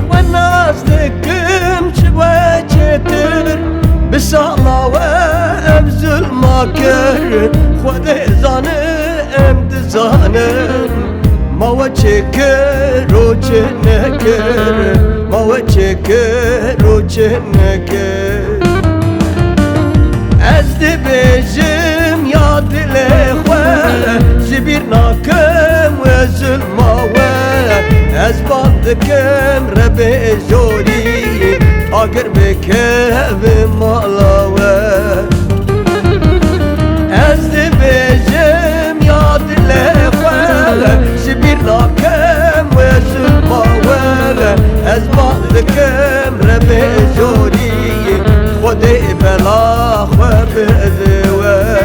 والناس دكم شويتر بسالا وابزل ماكر خودي زانم دزانم ما وجهك روجنكر ما وجهك روجنكر از دبجم یا دل خواه جبیر ناکم و ظلماوه از باندکم رب جوری اگر بکه مالاوه از دبجم یا دل خواه جبیر ناکم و ظلماوه از باندکم رب جوری خودی بلا خواب دوه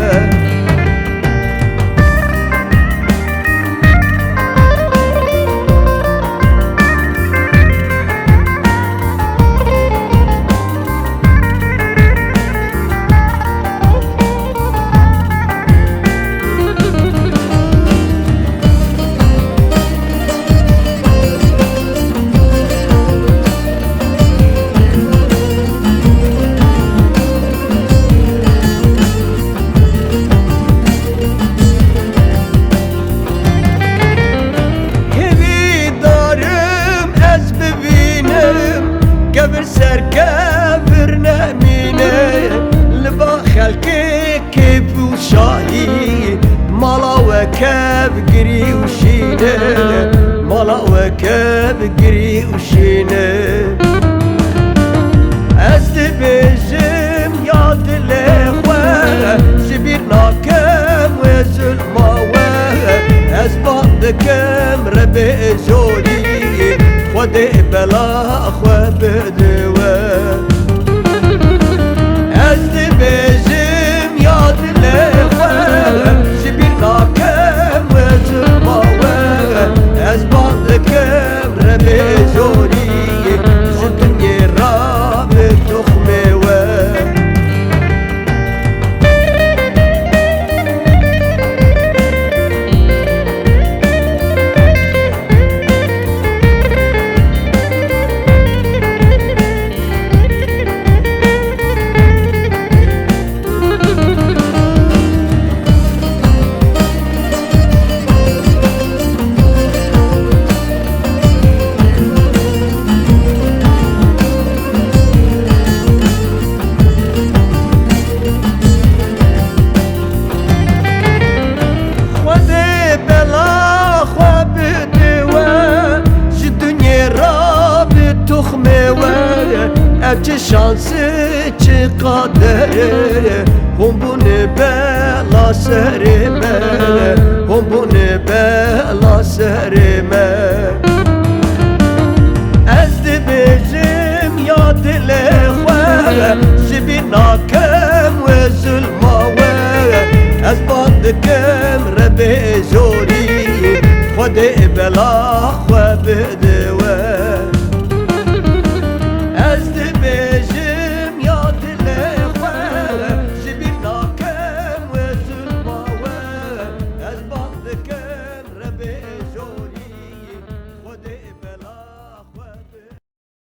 سركبر نمينه لبا خلقي كيف وشاهي مالا وكب قري وشينه مالا وكب قري وشينه أزد بجم يا دل خواه جبير ناكم وظلماوه أزباندكم ربي جولي خودي بلا خواب دوه از بجم یاد لخواه جبیر ناکم و ظلماوه از باندکم رب جوری زدنی را به تخمه و چه شانسی چه قدره هم بونه بلا سرمه هم بونه بلا سرمه از دبجم یا دل خواه جبی ناکم و ظلماوه از باندکم رب جوری خود بلا خواه بده